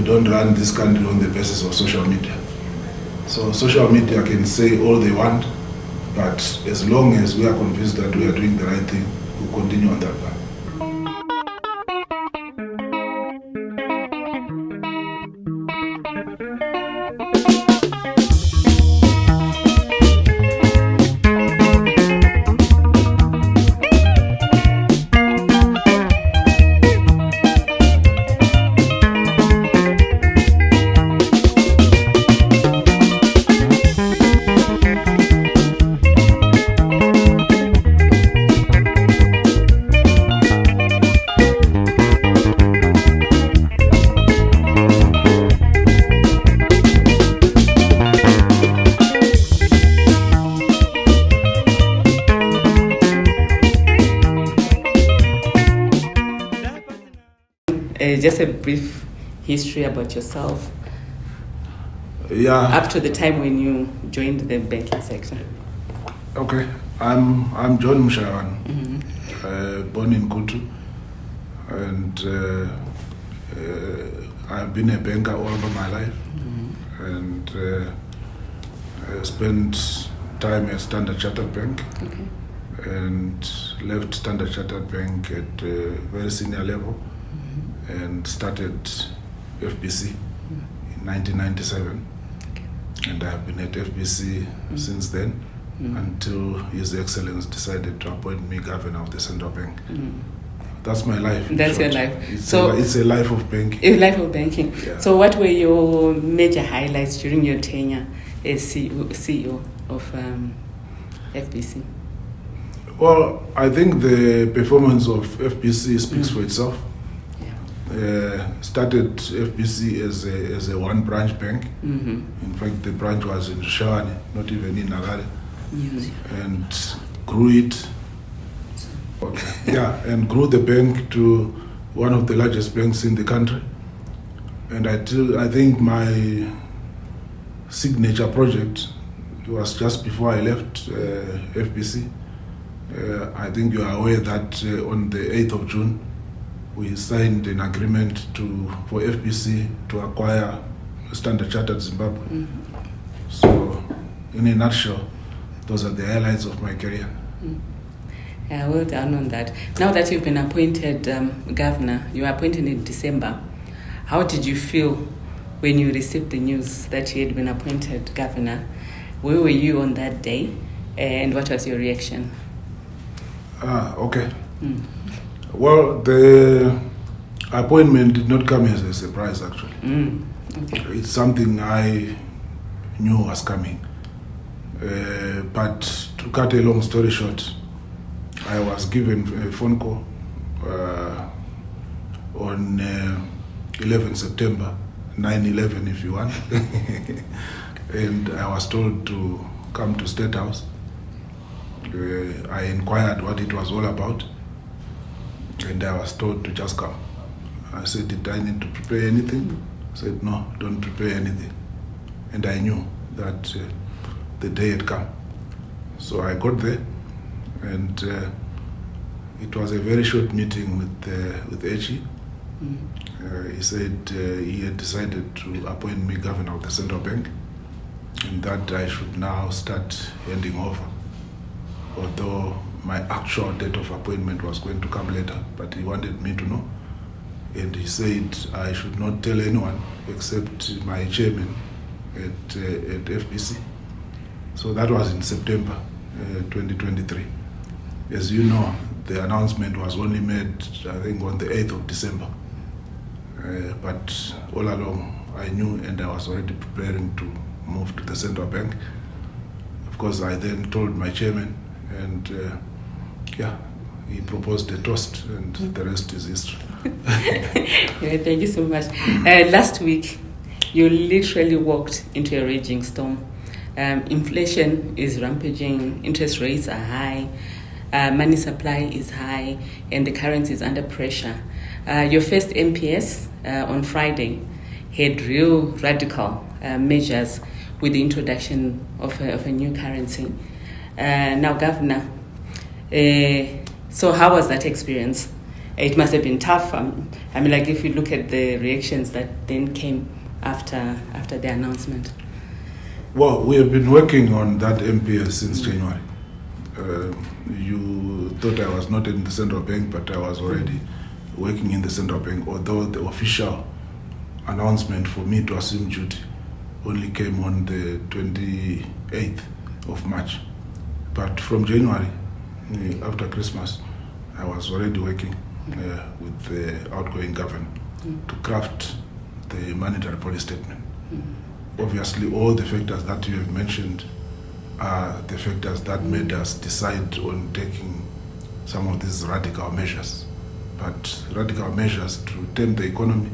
don't run this country on the basis of social media. So social media can say all they want, but as long as we are convinced that we are doing the right thing, we'll continue on that path. Just a brief history about yourself. Yeah. Up to the time when you joined the banking sector. Okay, I'm John Mushawan, born in Kutu, and I've been a banker all of my life, and I spent time at Standard Chartered Bank, and left Standard Chartered Bank at a very senior level, and started FBC in 1997, and I've been at FBC since then until His Excellency decided to appoint me Governor of the Central Bank. That's my life. That's your life. It's a life of banking. A life of banking. Yeah. So what were your major highlights during your tenure as CEO of FBC? Well, I think the performance of FBC speaks for itself. Started FBC as a one branch bank. In fact, the branch was in Shawani, not even in Harare, and grew it. And grew the bank to one of the largest banks in the country. And I think my signature project was just before I left FBC. I think you are aware that on the 8th of June, we signed an agreement for FBC to acquire Standard Chartered Zimbabwe. So, in a nutshell, those are the highlights of my career. Well done on that. Now that you've been appointed governor, you were appointed in December. How did you feel when you received the news that you had been appointed governor? Where were you on that day, and what was your reaction? Okay. Well, the appointment did not come as a surprise, actually. It's something I knew was coming. But to cut a long story short, I was given a phone call on 11 September, 9/11 if you want. And I was told to come to State House. I inquired what it was all about, and I was told to just come. I said, did I need to prepare anything? I said, no, don't prepare anything. And I knew that the day had come. So I got there, and it was a very short meeting with Echi. He said he had decided to appoint me Governor of the Central Bank, and that I should now start handing over. Although my actual date of appointment was going to come later, but he wanted me to know. And he said I should not tell anyone except my chairman at FBC. So that was in September 2023. As you know, the announcement was only made, I think, on the 8th of December. But all along, I knew, and I was already preparing to move to the Central Bank. Of course, I then told my chairman, and he proposed a toast, and the rest is history. Thank you so much. Last week, you literally walked into a raging storm. Inflation is rampaging, interest rates are high, money supply is high, and the currency is under pressure. Your first MPS on Friday had real radical measures with the introduction of a new currency. Now, Governor, so how was that experience? it must have been tough. I mean, like if you look at the reactions that then came after the announcement. Well, we have been working on that MPS since January. You thought I was not in the central bank, but I was already working in the central bank, although the official announcement for me to assume duty only came on the 28th of March. But from January, after Christmas, I was already working with the outgoing governor to craft the monetary policy statement. Obviously, all the factors that you have mentioned are the factors that made us decide on taking some of these radical measures. But radical measures to tame the economy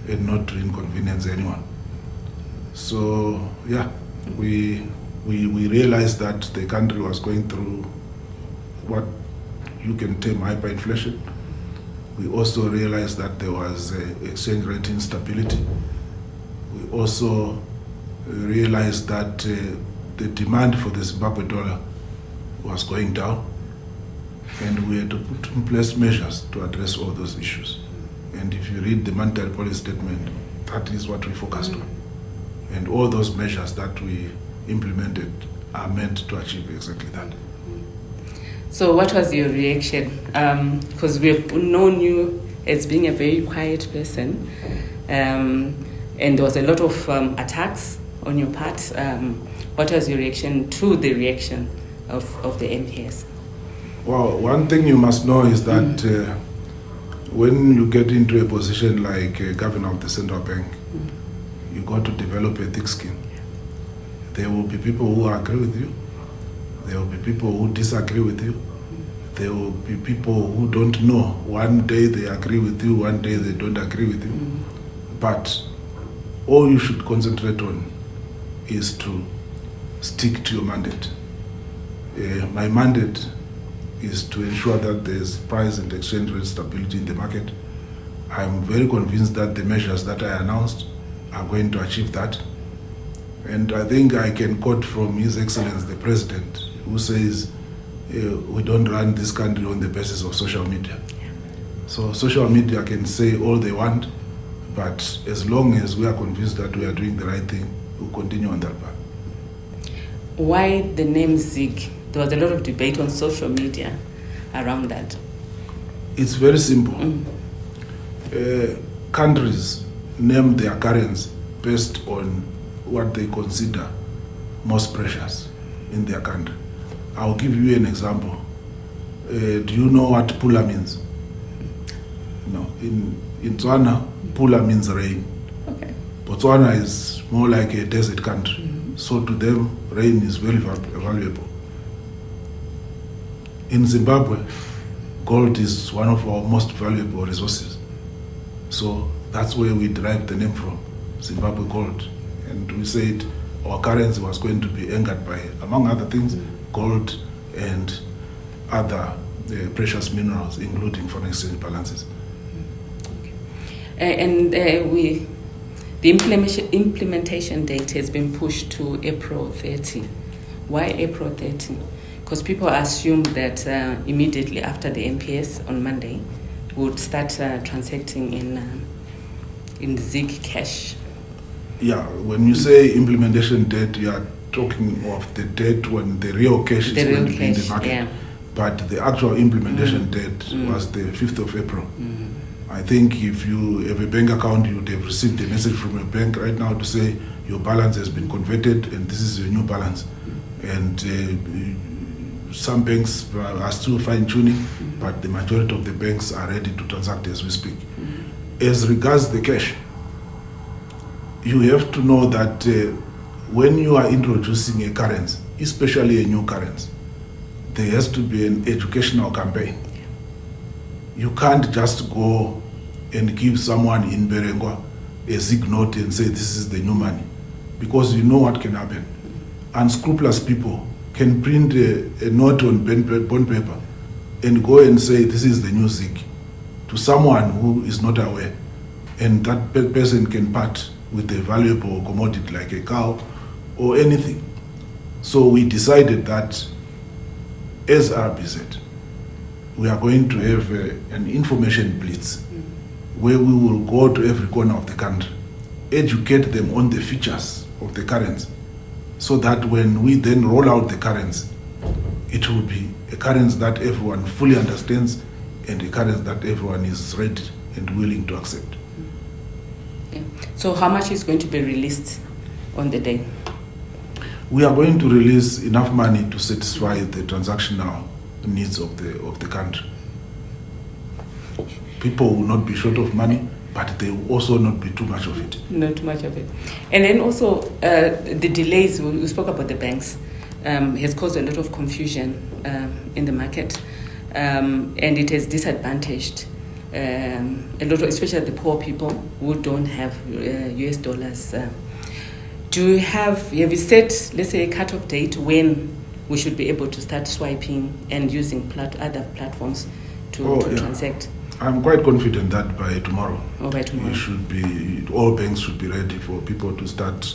and not to inconvenience anyone. So, yeah, we realized that the country was going through what you can term hyperinflation. We also realized that there was exchange rate instability. We also realized that the demand for the Zimbabwe dollar was going down, and we had to put in place measures to address all those issues. And if you read the monetary policy statement, that is what we focused on. And all those measures that we implemented are meant to achieve exactly that. So what was your reaction? Because we've known you as being a very quiet person, and there was a lot of attacks on your part. What was your reaction to the reaction of the MPS? Well, one thing you must know is that when you get into a position like governor of the central bank, you got to develop a thick skin. There will be people who agree with you. There will be people who disagree with you. There will be people who don't know. One day they agree with you, one day they don't agree with you. But all you should concentrate on is to stick to your mandate. My mandate is to ensure that there's price and exchange rate stability in the market. I'm very convinced that the measures that I announced are going to achieve that. And I think I can quote from His Excellency the President, who says, we don't run this country on the basis of social media. So social media can say all they want, but as long as we are convinced that we are doing the right thing, we'll continue on that path. Why the name ZiG? There was a lot of debate on social media around that. It's very simple. Countries name their currency based on what they consider most precious in their country. I'll give you an example. Do you know what pula means? No. In Tswana, pula means rain. Okay. Botswana is more like a desert country. So to them, rain is very valuable. In Zimbabwe, gold is one of our most valuable resources. So that's where we derived the name from, Zimbabwe gold. And we said our currency was going to be anchored by, among other things, gold and other precious minerals, including foreign exchange balances. And the implementation date has been pushed to April 30. Why April 30? Because people assume that immediately after the MPS on Monday, we would start transacting in ZiG cash. Yeah, when you say implementation date, you are talking of the date when the real cash is going to be in the market. Yeah. But the actual implementation date was the 5th of April. I think if you have a bank account, you would have received a message from your bank right now to say your balance has been converted and this is your new balance. And some banks are still fine-tuning, but the majority of the banks are ready to transact as we speak. As regards the cash, you have to know that when you are introducing a currency, especially a new currency, there has to be an educational campaign. You can't just go and give someone in Berengwa a ZiG note and say this is the new money, because you know what can happen. Unscrupulous people can print a note on bond paper and go and say this is the new ZiG to someone who is not aware, and that person can part with a valuable commodity like a cow or anything. So we decided that as RBZ, we are going to have an information blitz where we will go to every corner of the country, educate them on the features of the currency, so that when we then roll out the currency, it will be a currency that everyone fully understands and a currency that everyone is ready and willing to accept. Yeah. So how much is going to be released on the day? We are going to release enough money to satisfy the transactional needs of the country. People will not be short of money, but they will also not be too much of it. Not too much of it. And then also the delays, we spoke about the banks, has caused a lot of confusion in the market, and it has disadvantaged a lot of, especially the poor people who don't have US dollars. Have you set, let's say, a cut-off date when we should be able to start swiping and using other platforms to transact? I'm quite confident that by tomorrow, by tomorrow, all banks should be ready for people to start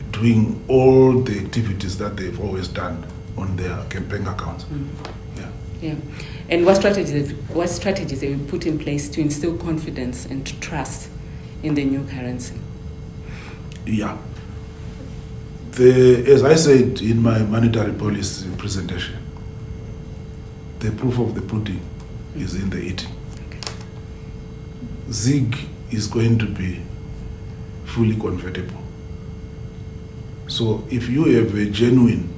doing all the activities that they've always done on their bank accounts. Yeah. And what strategies have you put in place to instill confidence and trust in the new currency? Yeah. As I said in my monetary policy presentation, the proof of the pudding is in the eating. ZiG is going to be fully convertible. So if you have a genuine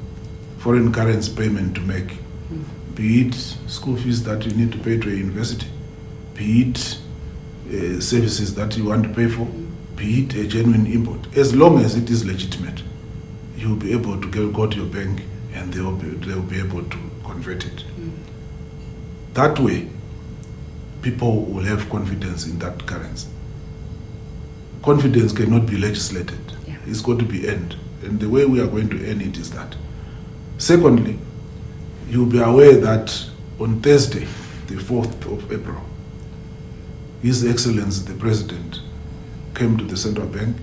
foreign currency payment to make, be it school fees that you need to pay to a university, be it services that you want to pay for, be it a genuine import, as long as it is legitimate, you'll be able to go to your bank and they'll be able to convert it. That way, people will have confidence in that currency. Confidence cannot be legislated. Yeah. It's got to be earned. And the way we are going to earn it is that. Secondly, you'll be aware that on Thursday, the 4th of April, His Excellency the President came to the central bank.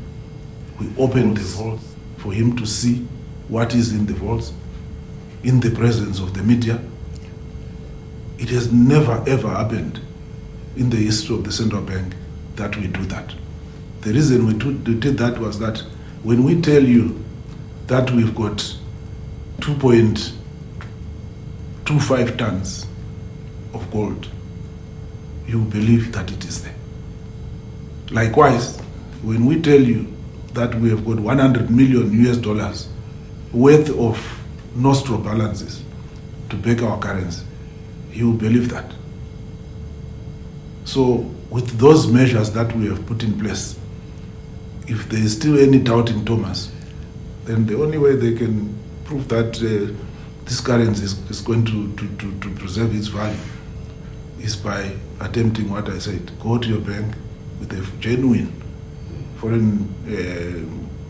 We opened the vaults for him to see what is in the vaults in the presence of the media. It has never ever happened in the history of the central bank that we do that. The reason we did that was that when we tell you that we've got 2.25 tons of gold, you believe that it is there. Likewise, when we tell you that we have got 100 million US dollars worth of nostro balances to back our currency, you believe that. So with those measures that we have put in place, if there is still any doubt in Thomas, then the only way they can prove that this currency is going to preserve its value is by attempting what I said. Go to your bank with a genuine foreign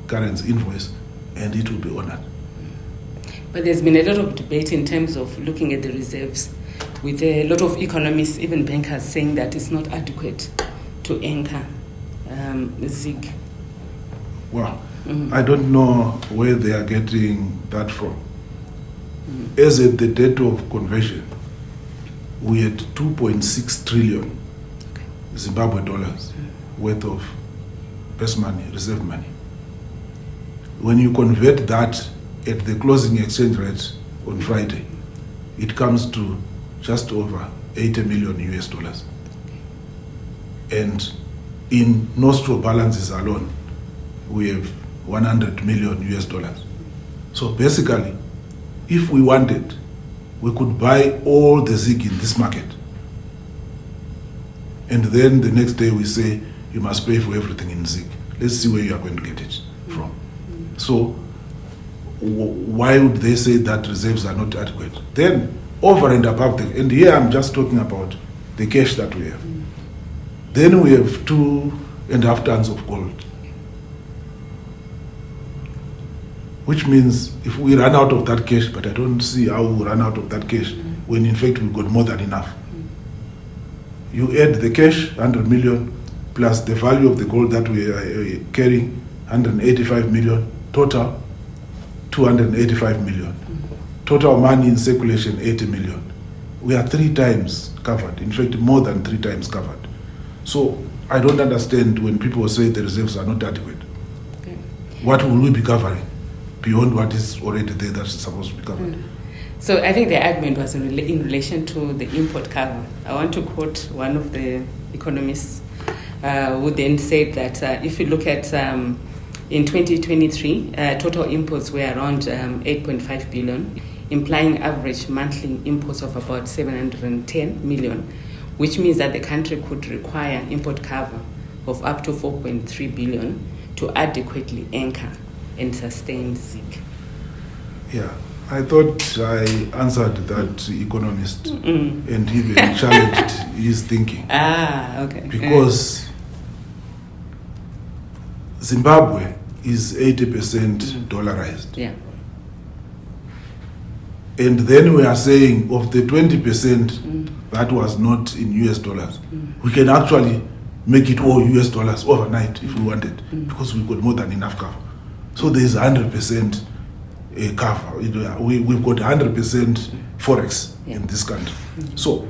currency invoice and it will be honored. But there's been a lot of debate in terms of looking at the reserves, with a lot of economists, even bankers, saying that it's not adequate to anchor the ZiG. Well, I don't know where they are getting that from. As at the date of conversion, we had 2.6 trillion Zimbabwe dollars worth of best money, reserve money. When you convert that at the closing exchange rate on Friday, it comes to just over 80 million US dollars. And in nostro balances alone, we have 100 million US dollars. So basically, if we wanted, we could buy all the ZiG in this market. And then the next day we say, you must pay for everything in ZiG. Let's see where you are going to get it from. So why would they say that reserves are not adequate? Then over and above and here I'm just talking about the cash that we have. Then we have 2.5 tons of gold. Which means if we run out of that cash, but I don't see how we run out of that cash when in fact we've got more than enough. You add the cash, 100 million, plus the value of the gold that we are carrying, 185 million, total 285 million. Total money in circulation, 80 million. we are 3 times covered. In fact, more than 3 times covered. So I don't understand when people say the reserves are not adequate. Okay. What will we be covering beyond what is already there that is supposed to be covered? So I think the argument was in relation to the import cover. I want to quote one of the economists who then said that if you look at in 2023, total imports were around 8.5 billion, implying average monthly imports of about 710 million, which means that the country could require import cover of up to 4.3 billion to adequately anchor and sustain ZiG. Yeah, I thought I answered that economist and even challenged his thinking. Okay. Because Zimbabwe is 80% dollarized. Yeah. And then we are saying of the 20% that was not in US dollars, we can actually make it all US dollars overnight if we wanted, because we've got more than enough cover. So there's 100% cover. We've got 100% Forex in this country. So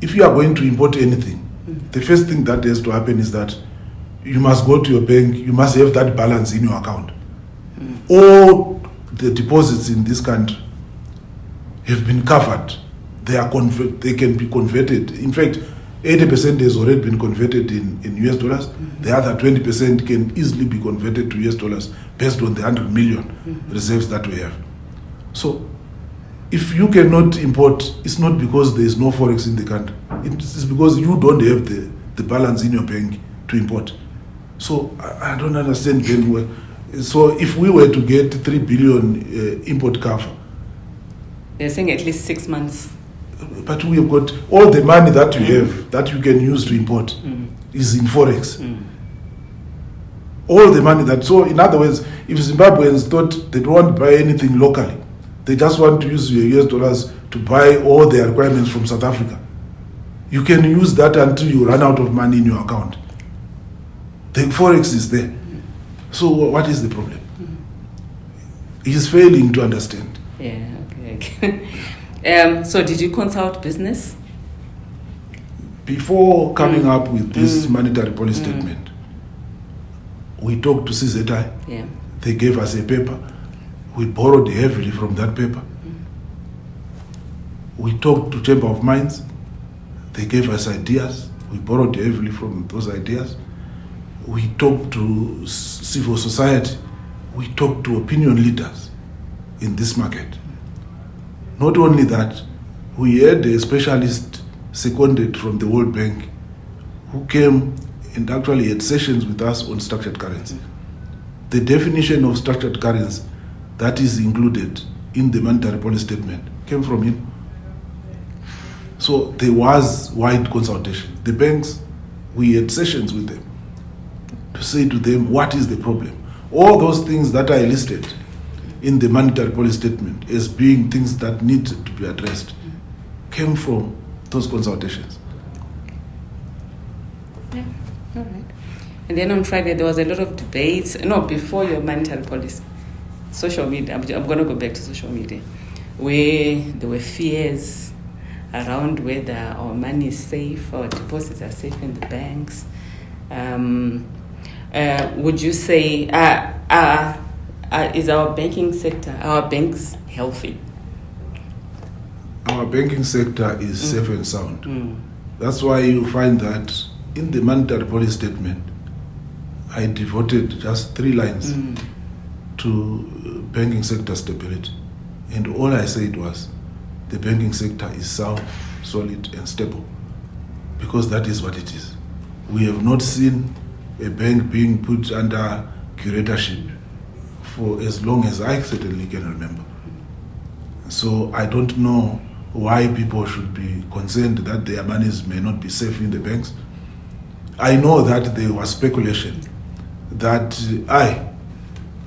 if you are going to import anything, the first thing that has to happen is that you must go to your bank, you must have that balance in your account. All the deposits in this country have been covered. They can be converted. In fact, 80% has already been converted in US dollars. The other 20% can easily be converted to US dollars based on the 100 million reserves that we have. So if you cannot import, it's not because there is no Forex in the country. It's because you don't have the balance in your bank to import. So I don't understand very well. So if we were to get 3 billion import cover, they're saying at least 6 months. But we have got all the money that you have that you can use to import is in Forex. All the money that, so in other words, if Zimbabweans thought they don't want to buy anything locally, they just want to use your US dollars to buy all their requirements from South Africa, you can use that until you run out of money in your account. The Forex is there. So what is the problem? He's failing to understand. Yeah, okay. So did you consult business? Before coming up with this monetary policy statement, we talked to CZI. Yeah. They gave us a paper. We borrowed heavily from that paper. We talked to Chamber of Mines. They gave us ideas. We borrowed heavily from those ideas. We talked to civil society. We talked to opinion leaders in this market. Not only that, we had a specialist seconded from the World Bank who came and actually had sessions with us on structured currency. The definition of structured currency that is included in the monetary policy statement came from him. So there was wide consultation. The banks, we had sessions with them to say to them, what is the problem? All those things that I listed in the monetary policy statement as being things that need to be addressed came from those consultations. Yeah, all right. And then on Friday, there was a lot of debates. No, before your monetary policy, social media, I'm going to go back to social media, where there were fears around whether our money is safe, our deposits are safe in the banks. Would you say, is our banking sector, our banks healthy? Our banking sector is safe and sound. That's why you find that in the monetary policy statement, I devoted just 3 lines to banking sector stability. And all I said was, the banking sector is sound, solid, and stable. Because that is what it is. We have not seen a bank being put under curatorship for as long as I certainly can remember. So I don't know why people should be concerned that their monies may not be safe in the banks. I know that there was speculation that I,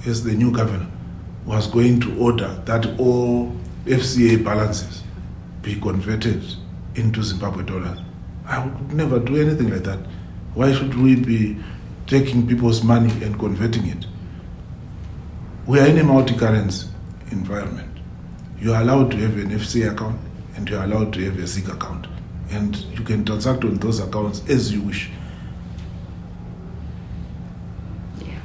as the new governor, was going to order that all FCA balances be converted into Zimbabwe dollars. I would never do anything like that. Why should we be taking people's money and converting it? We are in a multi-currency environment. You are allowed to have an FCA account, an and you're allowed to have a ZiG account. And you can transact on those accounts as you wish. Yeah.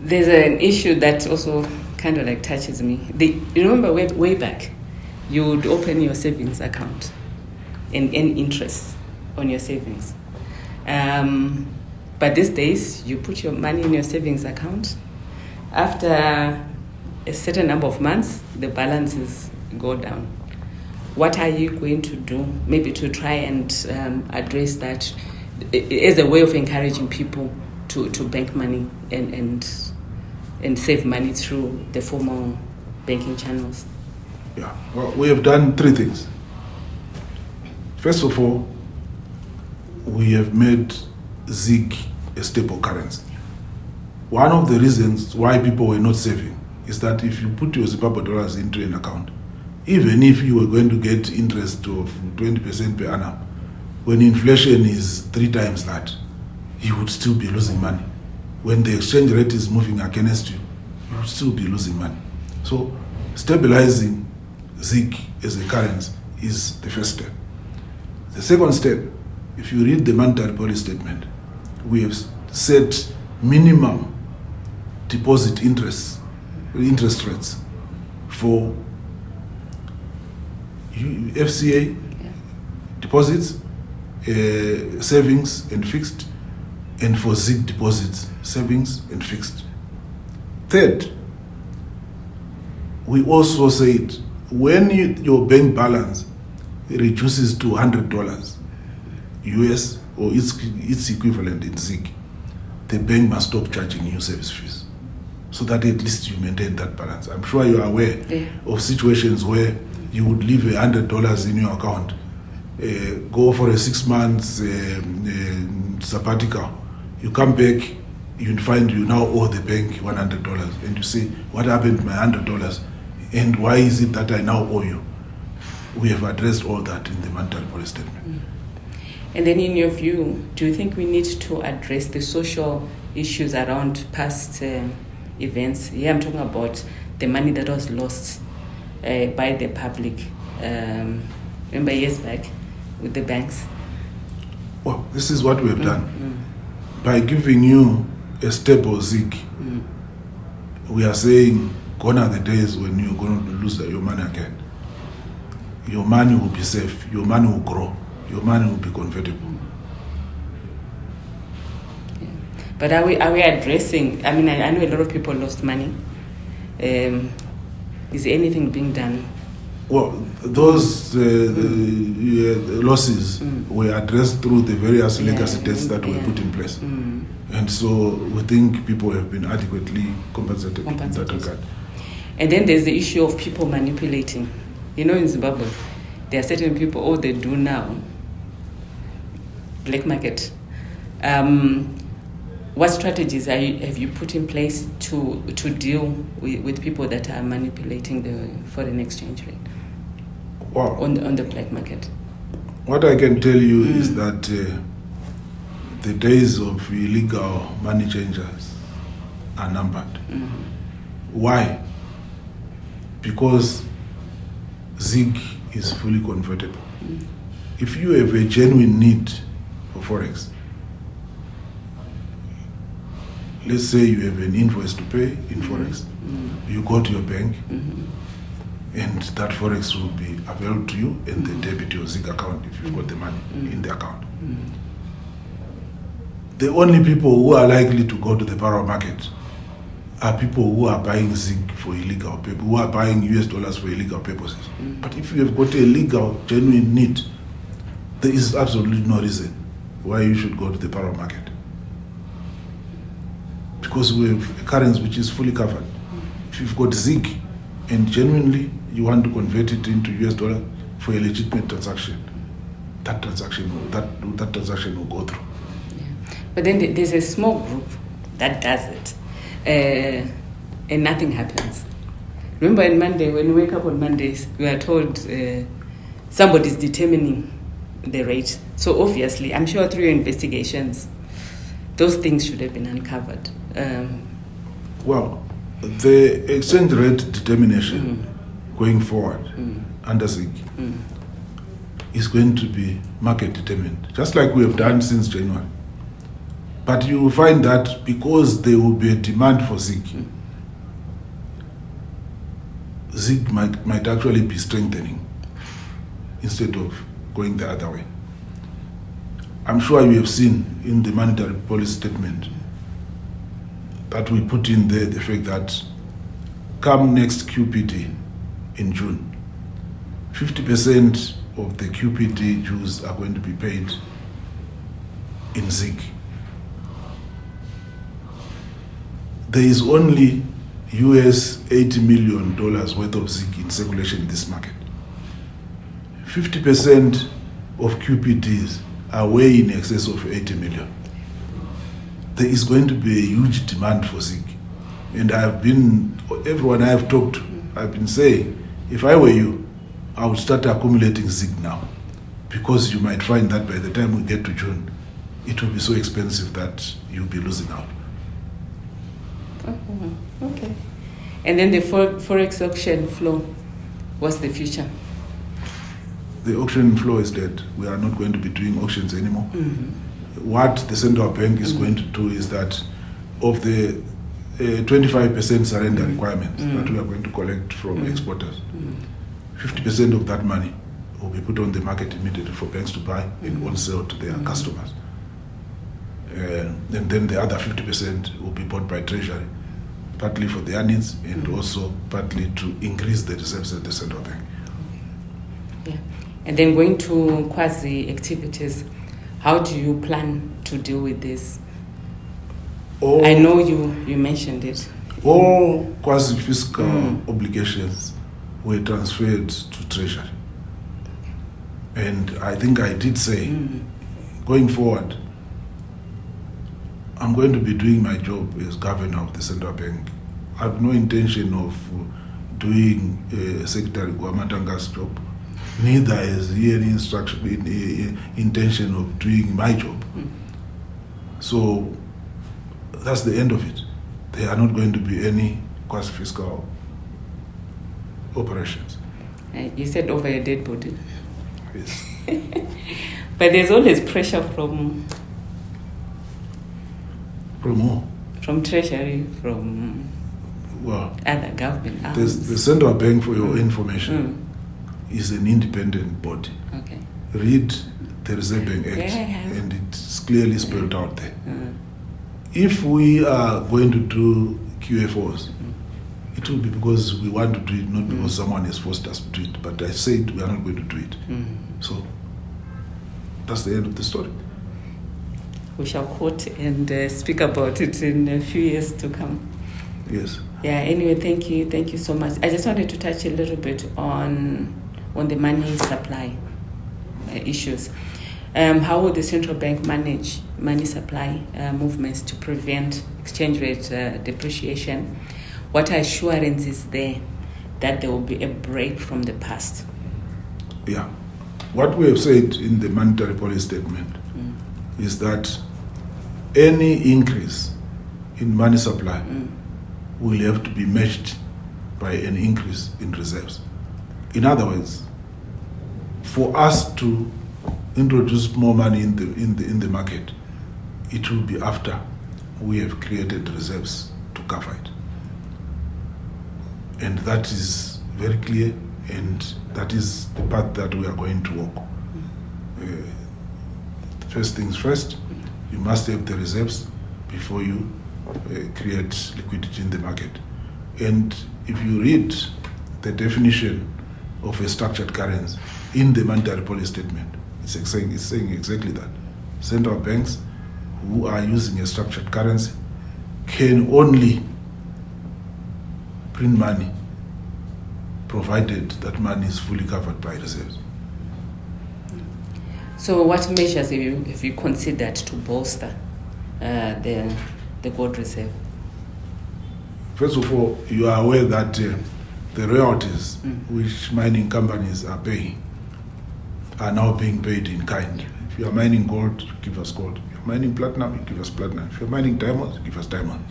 There's an issue that also kind of like touches me. You remember way back, you would open your savings account and earn interest on your savings. But these days, you put your money in your savings account. After a certain number of months, the balances go down. What are you going to do, maybe to try and address that as a way of encouraging people to bank money and save money through the formal banking channels? Yeah, well, we have done three things. First of all, we have made ZiG a stable currency. One of the reasons why people were not saving is that if you put your Zimbabwe dollars into an account, even if you were going to get interest of 20% per annum, when inflation is 3 times that, you would still be losing money. When the exchange rate is moving against you, you would still be losing money. So stabilizing ZiG as a currency is the first step. The second step, if you read the monetary policy statement, we have set minimum deposit interest rates for FCA deposits, savings and fixed, and for ZiG deposits, savings and fixed. Third, we also said when your bank balance reduces to $100 US or its equivalent in ZiG, the bank must stop charging you service fees, so that at least you maintain that balance. I'm sure you are aware of situations where you would leave $100 in your account, go for a 6 months sabbatical, you come back, you find you now owe the bank $100, and you say, what happened to my $100, and why is it that I now owe you? We have addressed all that in the monetary policy statement. And then in your view, do you think we need to address the social issues around past events? Here I'm talking about the money that was lost by the public, remember years back with the banks? Well, this is what we have done. By giving you a stable ZiG, we are saying gone are the days when you're going to lose your money again. Your money will be safe, your money will grow, your money will be convertible. Yeah. But are we addressing, I mean, I know a lot of people lost money. Is anything being done? Well, those losses were addressed through the various legacy debts that were put in place. And so we think people have been adequately compensated in that regard. And then there's the issue of people manipulating. You know, in Zimbabwe, there are certain people, all they do now, black market. What strategies have you put in place to deal with people that are manipulating the foreign exchange rate on the black market? What I can tell you is that the days of illegal money changers are numbered. Why? Because ZiG is fully convertible. If you have a genuine need for Forex, let's say you have an invoice to pay in Forex, you go to your bank, and that Forex will be available to you, and they debit your ZiG account if you've got the money in the account. The only people who are likely to go to the parallel market are people who are buying ZiG for illegal purposes, who are buying US dollars for illegal purposes. But if you have got a legal, genuine need, there is absolutely no reason why you should go to the parallel market. Because we have a currency which is fully covered. If you've got ZiG and genuinely you want to convert it into US dollar for a legitimate transaction, that transaction will go through. Yeah. But then there's a small group that does it. And nothing happens. Remember on Monday, when we wake up on Mondays, we are told somebody's determining the rate. So obviously, I'm sure through your investigations, those things should have been uncovered. Well, the exchange rate determination going forward under ZiG is going to be market determined, just like we have done since January. But you will find that because there will be a demand for ZiG, ZiG might actually be strengthening instead of going the other way. I'm sure you have seen in the monetary policy statement that we put in there the fact that come next QPD in June, 50% of the QPD dues are going to be paid in ZiG. There is only US $80 million worth of ZiG in circulation in this market. 50% of QPDs are way in excess of 80 million. There is going to be a huge demand for ZiG. And everyone I have talked to, I've been saying, if I were you, I would start accumulating ZiG now. Because you might find that by the time we get to June, it will be so expensive that you'll be losing out. Okay. And then the Forex auction flow, what's the future? The auction flow is dead. We are not going to be doing auctions anymore. What the central bank is going to do is that of the 25% surrender requirements that we are going to collect from exporters, 50% of that money will be put on the market immediately for banks to buy and on sale to their customers. And then the other 50% will be bought by Treasury, partly for their needs and also partly to increase the reserves at the central bank. Yeah. And then going to quasi activities, how do you plan to deal with this? I know you mentioned it. All quasi fiscal obligations were transferred to Treasury. And I think I did say, going forward, I'm going to be doing my job as governor of the central bank. I have no intention of doing Secretary Guamatanga's job. Neither is he any intention of doing my job. So that's the end of it. There are not going to be any quasi-fiscal operations. You said over a dead body. Yes. But there's always pressure from who? From Treasury, from other government arms. The central bank, for your information, is an independent body. Okay. Read the Reserve Bank Act, and it's clearly spelled out there. If we are going to do QFOs, it will be because we want to do it, not because someone has forced us to do it. But I said we are not going to do it. So that's the end of the story. We shall quote and speak about it in a few years to come. Yes. Yeah, anyway, thank you so much. I just wanted to touch a little bit on the money supply issues. How will the central bank manage money supply movements to prevent exchange rate depreciation? What assurance is there that there will be a break from the past? Yeah. What we have said in the monetary policy statement is that any increase in money supply will have to be matched by an increase in reserves. In other words, for us to introduce more money in the market, it will be after we have created reserves to cover it. And that is very clear, and that is the path that we are going to walk. First things first, you must have the reserves before you create liquidity in the market. And if you read the definition of a structured currency in the monetary policy statement, it's saying exactly that. Central banks who are using a structured currency can only print money provided that money is fully covered by reserves. So what measures have you considered to bolster the gold reserve? First of all, you are aware that the royalties which mining companies are paying are now being paid in kind. If you are mining gold, you give us gold. If you are mining platinum, you give us platinum. If you are mining diamonds, you give us diamonds.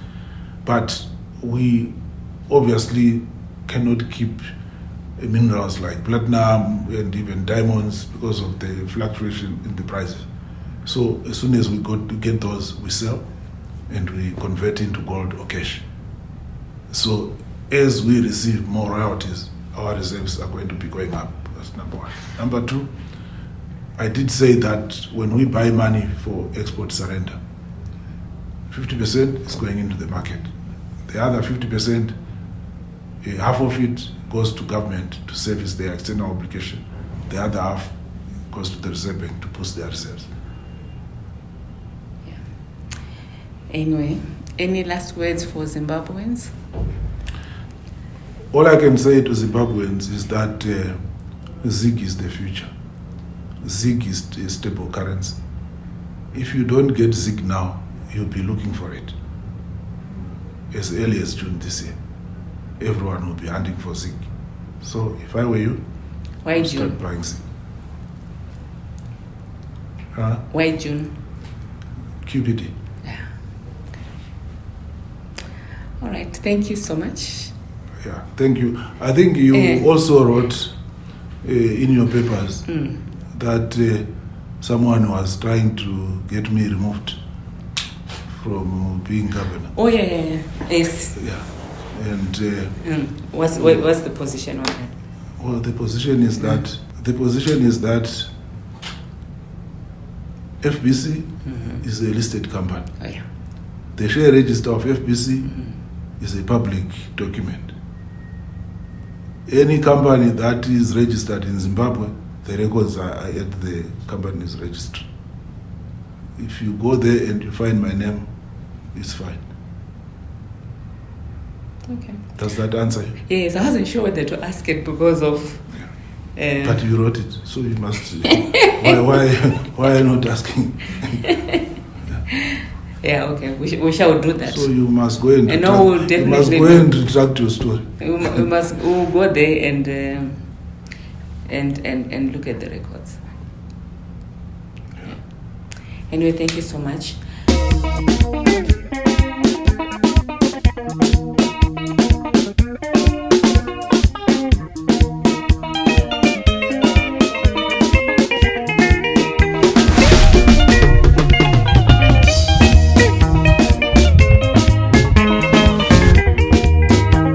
But we obviously cannot keep minerals like platinum and even diamonds because of the fluctuation in the prices. So as soon as we get those, we sell and we convert into gold or cash. So as we receive more royalties, our reserves are going to be going up. That's number one. Number two, I did say that when we buy money for export surrender, 50% is going into the market. The other 50%, half of it goes to government to service their external obligation. The other half goes to the Reserve Bank to boost their reserves. Yeah. Anyway, any last words for Zimbabweans? All I can say to Zimbabweans is that ZiG is the future. ZiG is a stable currency. If you don't get ZiG now, you'll be looking for it. As early as June this year, everyone will be hunting for ZiG. So if I were you, why start June? buying ZiG. Why June? QPD. Yeah. All right. Thank you so much. Yeah, thank you. I think you also wrote in your papers that someone was trying to get me removed from being governor. Oh, yeah. Yes. Yeah. And what's the position on that? well, the position is that FBC is a listed company. Oh, yeah. The share register of FBC is a public document. Any company that is registered in Zimbabwe, the records are at the company's registry. If you go there and you find my name, it's fine. Okay. Does that answer you? Yes, I wasn't sure whether to ask it because of... But you wrote it, so you must... why are you not asking? Yeah, okay. We shall do that. So you must go and retract your story. We'll go there and look at the records. Yeah. Anyway, thank you so much.